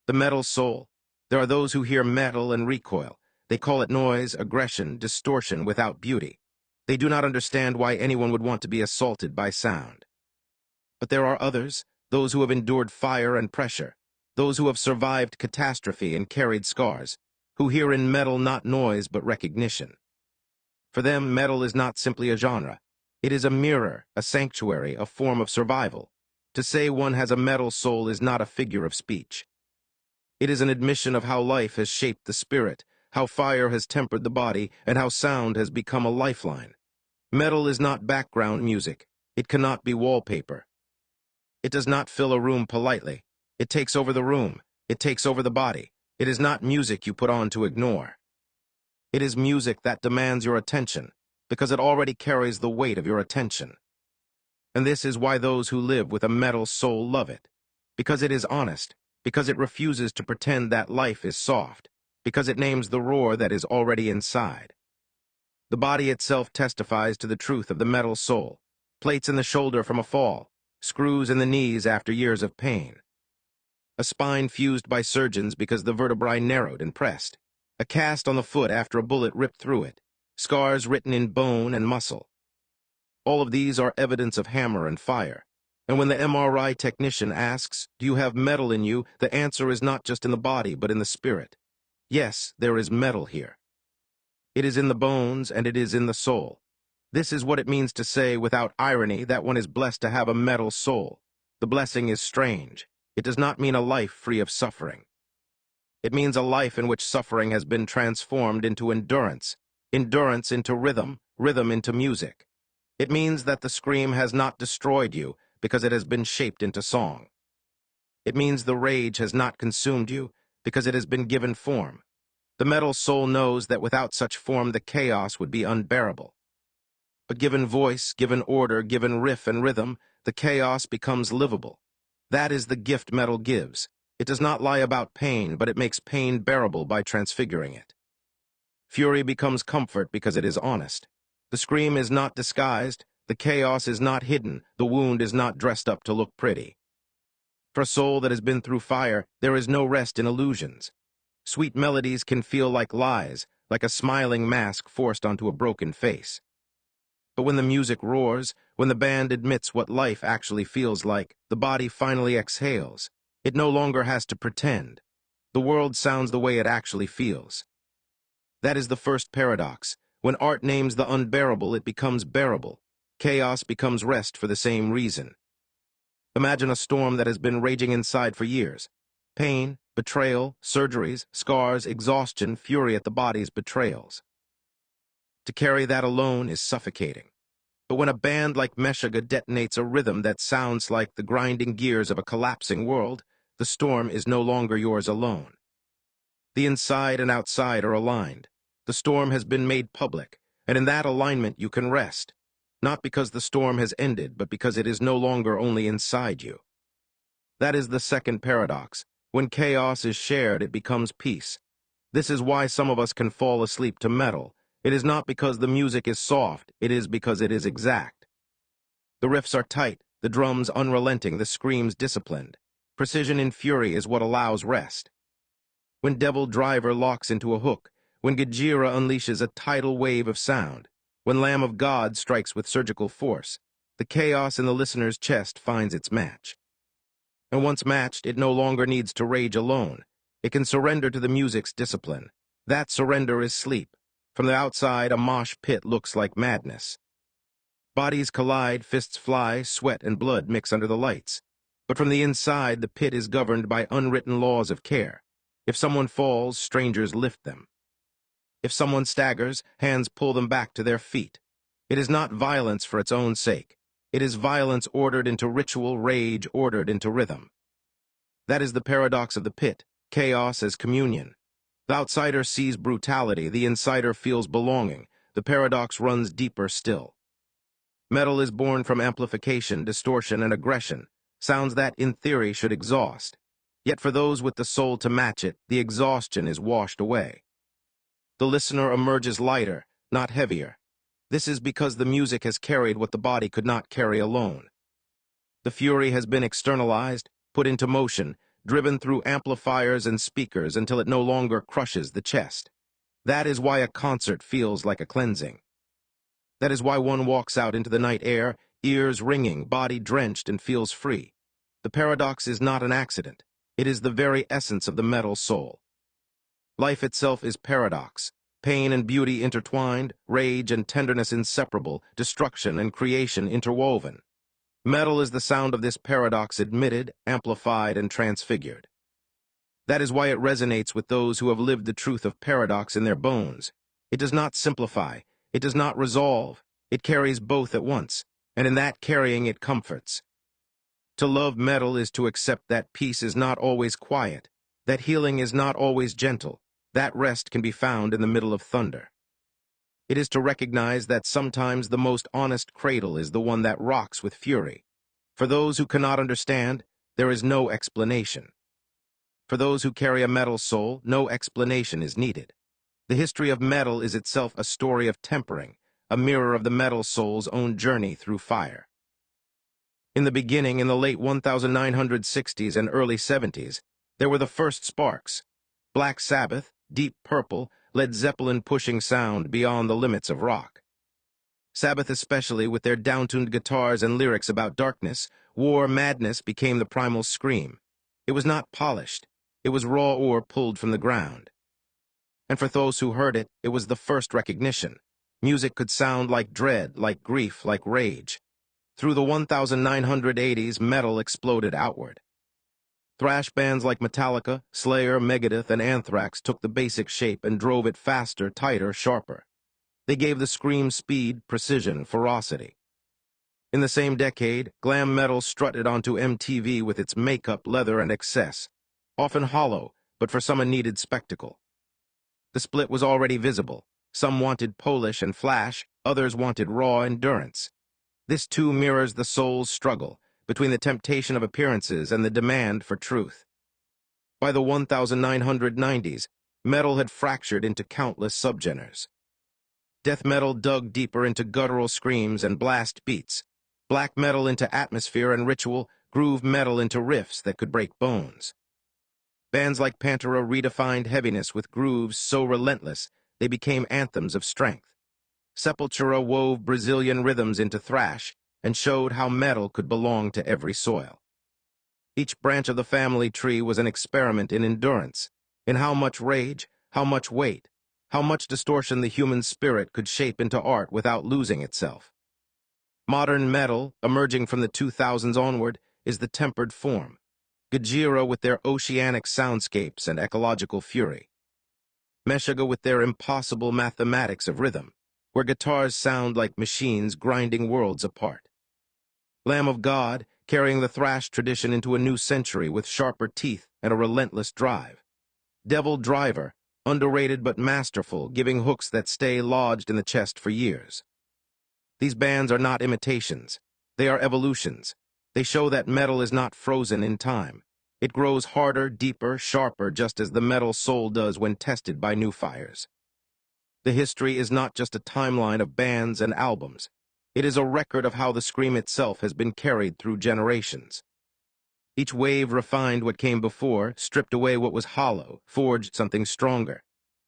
The metal soul. There are those who hear metal and recoil. They call it noise, aggression, distortion without beauty. They do not understand why anyone would want to be assaulted by sound. But there are others, those who have endured fire and pressure, those who have survived catastrophe and carried scars, who hear in metal not noise but recognition. For them, metal is not simply a genre. It is a mirror, a sanctuary, a form of survival. To say one has a metal soul is not a figure of speech. It is an admission of how life has shaped the spirit, how fire has tempered the body, and how sound has become a lifeline. Metal is not background music. It cannot be wallpaper. It does not fill a room politely. It takes over the room. It takes over the body. It is not music you put on to ignore. It is music that demands your attention, because it already carries the weight of your attention. And this is why those who live with a metal soul love it. Because it is honest, because it refuses to pretend that life is soft, because it names the roar that is already inside. The body itself testifies to the truth of the metal soul. Plates in the shoulder from a fall, screws in the knees after years of pain. A spine fused by surgeons because the vertebrae narrowed and pressed. A cast on the foot after a bullet ripped through it. Scars written in bone and muscle. All of these are evidence of hammer and fire. And when the MRI technician asks, "Do you have metal in you?" the answer is not just in the body, but in the spirit. Yes, there is metal here. It is in the bones and it is in the soul. This is what it means to say, without irony, that one is blessed to have a metal soul. The blessing is strange. It does not mean a life free of suffering. It means a life in which suffering has been transformed into endurance, endurance into rhythm, rhythm into music. It means that the scream has not destroyed you because it has been shaped into song. It means the rage has not consumed you because it has been given form. The metal soul knows that without such form the chaos would be unbearable. But given voice, given order, given riff and rhythm, the chaos becomes livable. That is the gift metal gives. It does not lie about pain, but it makes pain bearable by transfiguring it. Fury becomes comfort because it is honest. The scream is not disguised, the chaos is not hidden, the wound is not dressed up to look pretty. For a soul that has been through fire, there is no rest in illusions. Sweet melodies can feel like lies, like a smiling mask forced onto a broken face. But when the music roars, when the band admits what life actually feels like, the body finally exhales. It no longer has to pretend. The world sounds the way it actually feels. That is the first paradox. When art names the unbearable, it becomes bearable. Chaos becomes rest for the same reason. Imagine a storm that has been raging inside for years. Pain, betrayal, surgeries, scars, exhaustion, fury at the body's betrayals. To carry that alone is suffocating. But when a band like Meshuggah detonates a rhythm that sounds like the grinding gears of a collapsing world, the storm is no longer yours alone. The inside and outside are aligned. The storm has been made public, and in that alignment you can rest. Not because the storm has ended, but because it is no longer only inside you. That is the second paradox. When chaos is shared, it becomes peace. This is why some of us can fall asleep to metal. It is not because the music is soft, it is because it is exact. The riffs are tight, the drums unrelenting, the screams disciplined. Precision in fury is what allows rest. When Devil Driver locks into a hook, when Gojira unleashes a tidal wave of sound, when Lamb of God strikes with surgical force, the chaos in the listener's chest finds its match. And once matched, it no longer needs to rage alone. It can surrender to the music's discipline. That surrender is sleep. From the outside, a mosh pit looks like madness. Bodies collide, fists fly, sweat and blood mix under the lights. But from the inside, the pit is governed by unwritten laws of care. If someone falls, strangers lift them. If someone staggers, hands pull them back to their feet. It is not violence for its own sake. It is violence ordered into ritual, rage ordered into rhythm. That is the paradox of the pit, chaos as communion. The outsider sees brutality, the insider feels belonging. The paradox runs deeper still. Metal is born from amplification, distortion, and aggression, sounds that, in theory, should exhaust. Yet for those with the soul to match it, the exhaustion is washed away. The listener emerges lighter, not heavier. This is because the music has carried what the body could not carry alone. The fury has been externalized, put into motion, driven through amplifiers and speakers until it no longer crushes the chest. That is why a concert feels like a cleansing. That is why one walks out into the night air, ears ringing, body drenched, and feels free. The paradox is not an accident. It is the very essence of the metal soul. Life itself is paradox. Pain and beauty intertwined, rage and tenderness inseparable, destruction and creation interwoven. Metal is the sound of this paradox admitted, amplified, and transfigured. That is why it resonates with those who have lived the truth of paradox in their bones. It does not simplify. It does not resolve. It carries both at once, and in that carrying it comforts. To love metal is to accept that peace is not always quiet, that healing is not always gentle, that rest can be found in the middle of thunder. It is to recognize that sometimes the most honest cradle is the one that rocks with fury. For those who cannot understand, there is no explanation. For those who carry a metal soul, no explanation is needed. The history of metal is itself a story of tempering, a mirror of the metal soul's own journey through fire. In the beginning, in the late 1960s and early 70s, there were the first sparks. Black Sabbath, Deep Purple, Led Zeppelin pushing sound beyond the limits of rock. Sabbath especially, with their downtuned guitars and lyrics about darkness, war, madness became the primal scream. It was not polished. It was raw ore pulled from the ground. And for those who heard it, it was the first recognition. Music could sound like dread, like grief, like rage. Through the 1980s, metal exploded outward. Thrash bands like Metallica, Slayer, Megadeth, and Anthrax took the basic shape and drove it faster, tighter, sharper. They gave the scream speed, precision, ferocity. In the same decade, glam metal strutted onto MTV with its makeup, leather, and excess, often hollow, but for some a needed spectacle. The split was already visible. Some wanted polish and flash, others wanted raw endurance. This too mirrors the soul's struggle between the temptation of appearances and the demand for truth. By the 1990s, metal had fractured into countless subgenres. Death metal dug deeper into guttural screams and blast beats, black metal into atmosphere and ritual, groove metal into riffs that could break bones. Bands like Pantera redefined heaviness with grooves so relentless they became anthems of strength. Sepultura wove Brazilian rhythms into thrash and showed how metal could belong to every soil. Each branch of the family tree was an experiment in endurance, in how much rage, how much weight, how much distortion the human spirit could shape into art without losing itself. Modern metal, emerging from the 2000s onward, is the tempered form. Gojira with their oceanic soundscapes and ecological fury. Meshuggah with their impossible mathematics of rhythm, where guitars sound like machines grinding worlds apart. Lamb of God, carrying the thrash tradition into a new century with sharper teeth and a relentless drive. Devil Driver, underrated but masterful, giving hooks that stay lodged in the chest for years. These bands are not imitations. They are evolutions. They show that metal is not frozen in time. It grows harder, deeper, sharper, just as the metal soul does when tested by new fires. The history is not just a timeline of bands and albums. It is a record of how the scream itself has been carried through generations. Each wave refined what came before, stripped away what was hollow, forged something stronger.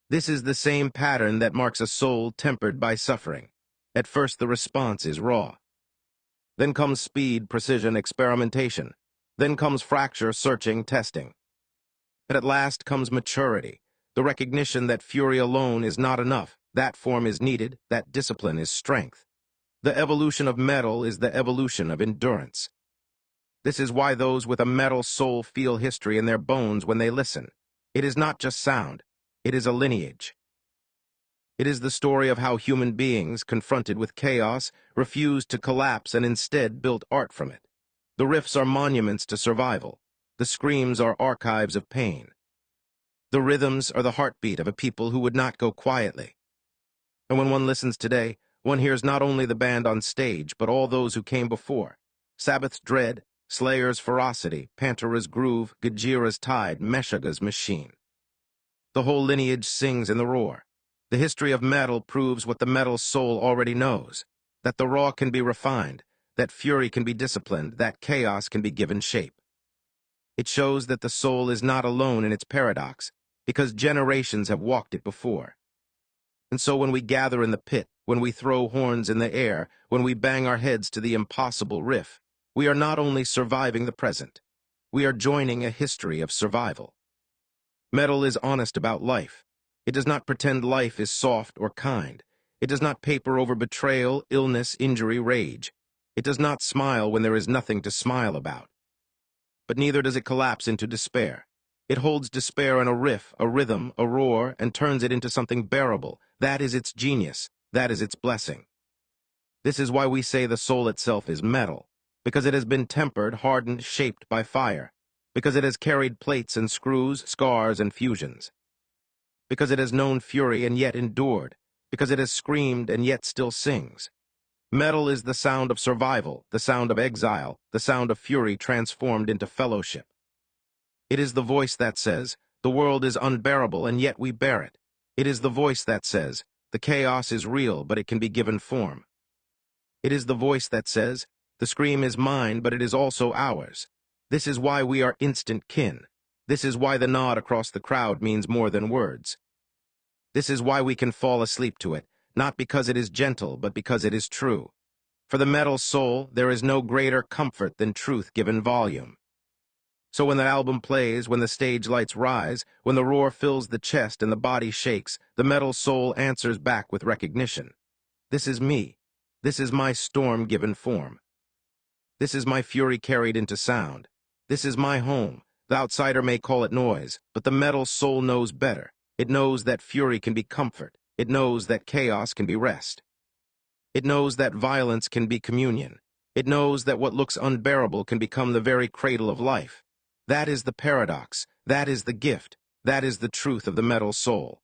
This is the same pattern that marks a soul tempered by suffering. At first the response is raw. Then comes speed, precision, experimentation. Then comes fracture, searching, testing. And at last comes maturity, the recognition that fury alone is not enough. That form is needed, that discipline is strength. The evolution of metal is the evolution of endurance. This is why those with a metal soul feel history in their bones when they listen. It is not just sound, it is a lineage. It is the story of how human beings, confronted with chaos, refused to collapse and instead built art from it. The riffs are monuments to survival. The screams are archives of pain. The rhythms are the heartbeat of a people who would not go quietly. And when one listens today, one hears not only the band on stage, but all those who came before. Sabbath's dread, Slayer's ferocity, Pantera's groove, Gojira's tide, Meshuggah's machine. The whole lineage sings in the roar. The history of metal proves what the metal soul already knows, that the raw can be refined, that fury can be disciplined, that chaos can be given shape. It shows that the soul is not alone in its paradox, because generations have walked it before. And so when we gather in the pit, when we throw horns in the air, when we bang our heads to the impossible riff, we are not only surviving the present, we are joining a history of survival. Metal is honest about life. It does not pretend life is soft or kind. It does not paper over betrayal, illness, injury, rage. It does not smile when there is nothing to smile about. But neither does it collapse into despair. It holds despair in a riff, a rhythm, a roar, and turns it into something bearable. That is its genius. That is its blessing. This is why we say the soul itself is metal, because it has been tempered, hardened, shaped by fire, because it has carried plates and screws, scars and fusions, because it has known fury and yet endured, because it has screamed and yet still sings. Metal is the sound of survival, the sound of exile, the sound of fury transformed into fellowship. It is the voice that says, the world is unbearable and yet we bear it. It is the voice that says, the chaos is real but it can be given form. It is the voice that says, the scream is mine but it is also ours. This is why we are instant kin. This is why the nod across the crowd means more than words. This is why we can fall asleep to it, not because it is gentle, but because it is true. For the metal soul, there is no greater comfort than truth given volume. So when the album plays, when the stage lights rise, when the roar fills the chest and the body shakes, the metal soul answers back with recognition. This is me. This is my storm given form. This is my fury carried into sound. This is my home. The outsider may call it noise, but the metal soul knows better. It knows that fury can be comfort. It knows that chaos can be rest. It knows that violence can be communion. It knows that what looks unbearable can become the very cradle of life. That is the paradox. That is the gift. That is the truth of the metal soul.